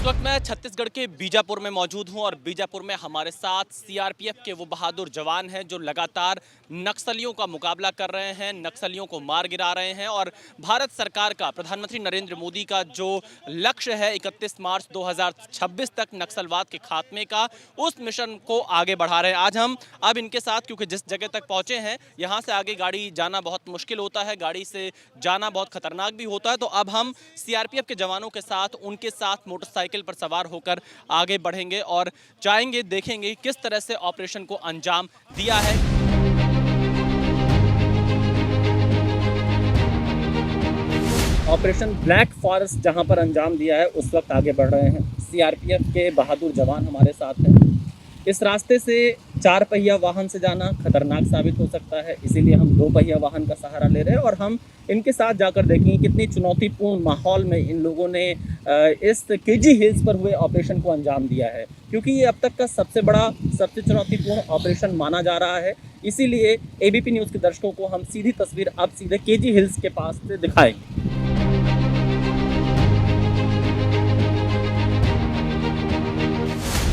वक्त मैं छत्तीसगढ़ के बीजापुर में मौजूद हूं और बीजापुर में हमारे साथ सीआरपीएफ के वो बहादुर जवान हैं जो लगातार नक्सलियों का मुकाबला कर रहे हैं, नक्सलियों को मार गिरा रहे हैं। और भारत सरकार का, प्रधानमंत्री नरेंद्र मोदी का जो लक्ष्य है 31 मार्च 2026 तक नक्सलवाद के खात्मे का, उस मिशन को आगे बढ़ा रहे हैं। आज हम अब इनके साथ, क्योंकि जिस जगह तक पहुंचे हैं यहाँ से आगे गाड़ी जाना बहुत मुश्किल होता है, गाड़ी से जाना बहुत खतरनाक भी होता है, तो अब हम सीआरपीएफ के जवानों के साथ, उनके साथ मोटरसाइकिल पर सवार होकर आगे बढ़ेंगे और जाएंगे, देखेंगे किस तरह से ऑपरेशन को अंजाम दिया है। ऑपरेशन ब्लैक फॉरेस्ट जहां पर अंजाम दिया है, उस वक्त आगे बढ़ रहे हैं। सीआरपीएफ के बहादुर जवान हमारे साथ हैं। इस रास्ते से 4 पहिया वाहन से जाना खतरनाक साबित हो सकता है, इसीलिए हम 2 पहिया वाहन का सहारा ले रहे हैं और हम इनके साथ जाकर देखेंगे कितनी चुनौतीपूर्ण माहौल में इन लोगों ने इस केजी हिल्स पर हुए ऑपरेशन को अंजाम दिया है, क्योंकि ये अब तक का सबसे बड़ा, सबसे चुनौतीपूर्ण ऑपरेशन माना जा रहा है। इसीलिए एबीपी न्यूज़ के दर्शकों को हम सीधी तस्वीर अब सीधे केजी हिल्स के पास से दिखाएंगे।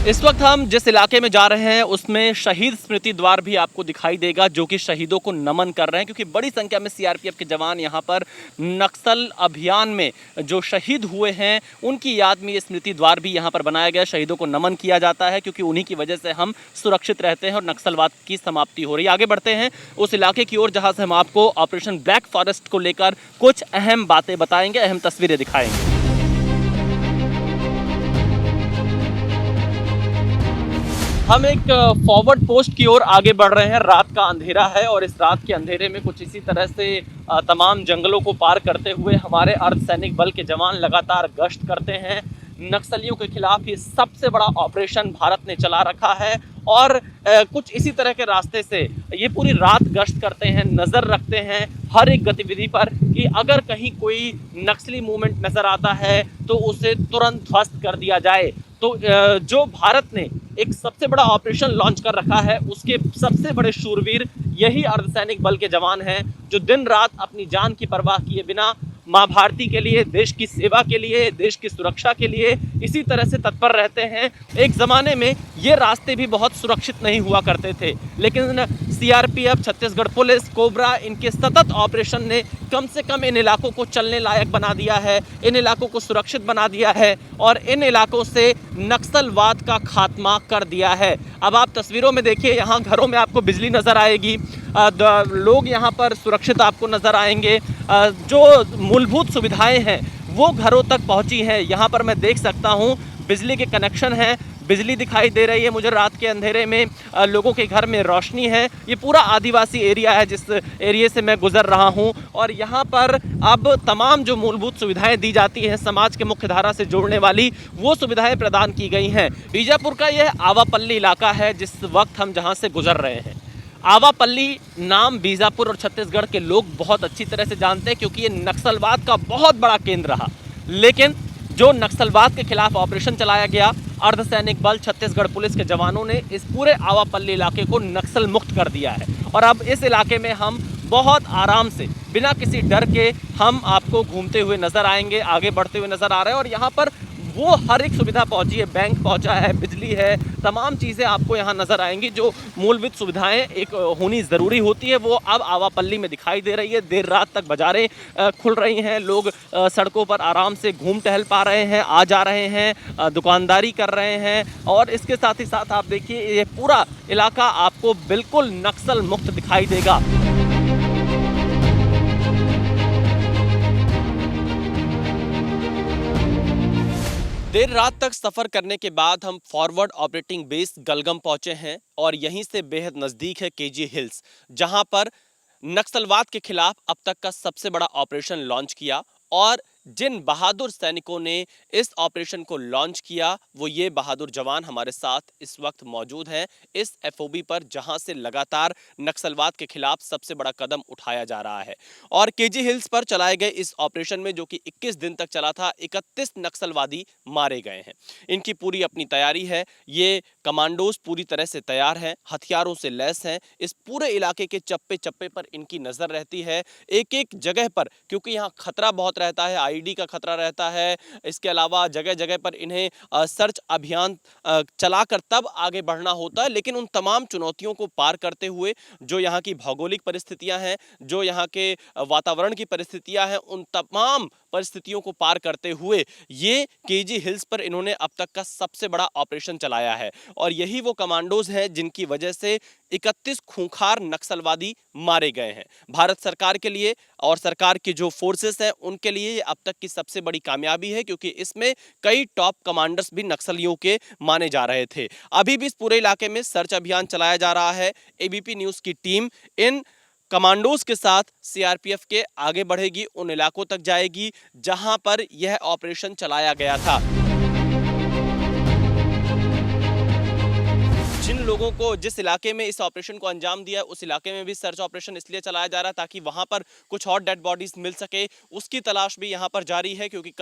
इस वक्त हम जिस इलाके में जा रहे हैं उसमें शहीद स्मृति द्वार भी आपको दिखाई देगा, जो कि शहीदों को नमन कर रहे हैं, क्योंकि बड़ी संख्या में सीआरपीएफ के जवान यहाँ पर नक्सल अभियान में जो शहीद हुए हैं उनकी याद में ये स्मृति द्वार भी यहाँ पर बनाया गया। शहीदों को नमन किया जाता है क्योंकि उन्हीं की वजह से हम सुरक्षित रहते हैं और नक्सलवाद की समाप्ति हो रही है। आगे बढ़ते हैं उस इलाके की ओर जहाँ से हम आपको ऑपरेशन ब्लैक फॉरेस्ट को लेकर कुछ अहम बातें बताएंगे, अहम तस्वीरें दिखाएंगे। हम एक फॉरवर्ड पोस्ट की ओर आगे बढ़ रहे हैं। रात का अंधेरा है और इस रात के अंधेरे में कुछ इसी तरह से तमाम जंगलों को पार करते हुए हमारे अर्धसैनिक बल के जवान लगातार गश्त करते हैं। नक्सलियों के खिलाफ ये सबसे बड़ा ऑपरेशन भारत ने चला रखा है और कुछ इसी तरह के रास्ते से ये पूरी रात गश्त करते हैं, नज़र रखते हैं हर एक गतिविधि पर कि अगर कहीं कोई नक्सली मूवमेंट नज़र आता है तो उसे तुरंत ध्वस्त कर दिया जाए। तो जो भारत ने एक सबसे बड़ा ऑपरेशन लॉन्च कर रखा है, उसके सबसे बड़े शूरवीर यही अर्धसैनिक बल के जवान हैं, जो दिन रात अपनी जान की परवाह किए बिना माँ भारती के लिए, देश की सेवा के लिए, देश की सुरक्षा के लिए इसी तरह से तत्पर रहते हैं। एक ज़माने में ये रास्ते भी बहुत सुरक्षित नहीं हुआ करते थे, लेकिन सीआरपीएफ, छत्तीसगढ़ पुलिस, कोबरा, इनके सतत ऑपरेशन ने कम से कम इन इलाकों को चलने लायक बना दिया है, इन इलाकों को सुरक्षित बना दिया है और इन इलाकों से नक्सलवाद का खात्मा कर दिया है। अब आप तस्वीरों में देखिए, यहाँ घरों में आपको बिजली नज़र आएगी, लोग यहाँ पर सुरक्षित आपको नज़र आएंगे, जो मूलभूत सुविधाएं हैं वो घरों तक पहुँची हैं। यहाँ पर मैं देख सकता हूँ बिजली के कनेक्शन हैं, बिजली दिखाई दे रही है मुझे रात के अंधेरे में, लोगों के घर में रोशनी है। ये पूरा आदिवासी एरिया है जिस एरिया से मैं गुजर रहा हूँ और यहाँ पर अब तमाम जो मूलभूत सुविधाएं दी जाती हैं, समाज के मुख्य धारा से जोड़ने वाली, वो सुविधाएं प्रदान की गई हैं। बीजापुर का यह आवापल्ली इलाका है जिस वक्त हम जहाँ से गुजर रहे हैं। आवापल्ली नाम बीजापुर और छत्तीसगढ़ के लोग बहुत अच्छी तरह से जानते हैं क्योंकि ये नक्सलवाद का बहुत बड़ा केंद्र रहा। लेकिन जो नक्सलवाद के खिलाफ ऑपरेशन चलाया गया, अर्धसैनिक बल, छत्तीसगढ़ पुलिस के जवानों ने इस पूरे आवापल्ली इलाके को नक्सल मुक्त कर दिया है और अब इस इलाके में हम बहुत आराम से, बिना किसी डर के, हम आपको घूमते हुए नज़र आएंगे, आगे बढ़ते हुए नज़र आ रहे हैं और यहाँ पर वो हर एक सुविधा पहुंची है, बैंक पहुंचा है, बिजली है, तमाम चीज़ें आपको यहाँ नज़र आएंगी। जो मूलभूत सुविधाएं एक होनी ज़रूरी होती है वो अब आवापल्ली में दिखाई दे रही है। देर रात तक बाज़ारें खुल रही हैं, लोग सड़कों पर आराम से घूम टहल पा रहे हैं, आ जा रहे हैं, दुकानदारी कर रहे हैं और इसके साथ ही साथ आप देखिए ये पूरा इलाका आपको बिल्कुल नक्सल मुक्त दिखाई देगा। देर रात तक सफर करने के बाद हम फॉरवर्ड ऑपरेटिंग बेस गलगम पहुंचे हैं और यहीं से बेहद नज़दीक है केजी हिल्स, जहां पर नक्सलवाद के खिलाफ अब तक का सबसे बड़ा ऑपरेशन लॉन्च किया। और जिन बहादुर सैनिकों ने इस ऑपरेशन को लॉन्च किया वो ये बहादुर जवान हमारे साथ इस वक्त मौजूद हैं इस एफओबी पर, जहां से लगातार नक्सलवाद के खिलाफ सबसे बड़ा कदम उठाया जा रहा है। और केजी हिल्स पर चलाए गए इस ऑपरेशन में, जो कि 21 दिन तक चला था, 31 नक्सलवादी मारे गए हैं। इनकी पूरी अपनी तैयारी है, ये कमांडोज पूरी तरह से तैयार हैं, हथियारों से लैस हैं। इस पूरे इलाके के चप्पे चप्पे पर इनकी नज़र रहती है, एक एक जगह पर, क्योंकि यहाँ खतरा बहुत रहता है। आईडी का खतरा रहता है। इसके अलावा जगह जगह पर इन्हें सर्च अभियान चलाकर तब आगे बढ़ना होता है। लेकिन उन तमाम चुनौतियों को पार करते हुए, जो यहाँ की भौगोलिक परिस्थितियां हैं, जो यहाँ के वातावरण की परिस्थितियां हैं, उन तमाम परिस्थितियों को पार करते हुए ये केजी हिल्स पर इन्होंने अब तक का सबसे बड़ा ऑपरेशन चलाया है। और यही वो कमांडोज हैं जिनकी वजह से 31 खूंखार नक्सलवादी मारे गए हैं। भारत सरकार के लिए और सरकार की जो फोर्सेस हैं उनके लिए ये अब तक की सबसे बड़ी कामयाबी है, क्योंकि इसमें कई टॉप कमांडर्स भी नक्सलियों के माने जा रहे थे। अभी भी इस पूरे इलाके में सर्च अभियान चलाया जा रहा है। एबीपी न्यूज की टीम इन कमांडोज के साथ सीआरपीएफ के आगे बढ़ेगी, उन इलाकों तक जाएगी जहां पर यह ऑपरेशन चलाया गया था। जिन लोगों को जिस इलाके में इस ऑपरेशन को अंजाम दिया, उस इलाके में भी सर्च ऑपरेशन इसलिए चलाया जा रहा है ताकि वहां पर कुछ और डेड बॉडीज मिल सके। उसकी तलाश भी यहां पर जारी है, क्योंकि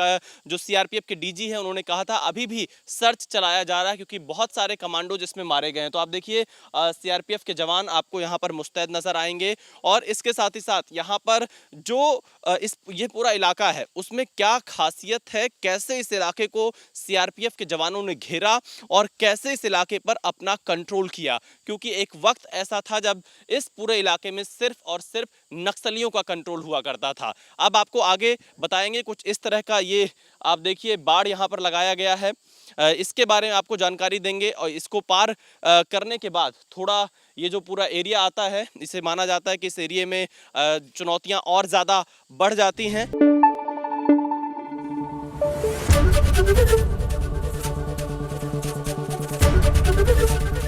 जो सीआरपीएफ के डीजी हैं उन्होंने कहा था अभी भी सर्च चलाया जा रहा है, क्योंकि बहुत सारे कमांडो जिसमें मारे गए हैं। तो आप देखिए सीआरपीएफ के जवान आपको यहाँ पर मुस्तैद नजर आएंगे। और इसके साथ ही साथ यहाँ पर जो ये पूरा इलाका है उसमें क्या खासियत है, कैसे इस इलाके को सीआरपीएफ के जवानों ने घेरा और कैसे इस इलाके पर अपना कंट्रोल किया, क्योंकि एक वक्त ऐसा था जब इस पूरे इलाके में सिर्फ और सिर्फ नक्सलियों का कंट्रोल हुआ करता था। अब आपको आगे बताएंगे कुछ इस तरह का, ये आप देखिए बाड़ यहाँ पर लगाया गया है, इसके बारे में आपको जानकारी देंगे। और इसको पार करने के बाद थोड़ा ये जो पूरा एरिया आता है, इसे माना जाता है कि इस एरिया में चुनौतियां और ज़्यादा बढ़ जाती हैं।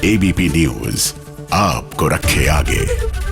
एबीपी न्यूज आपको रखे आगे।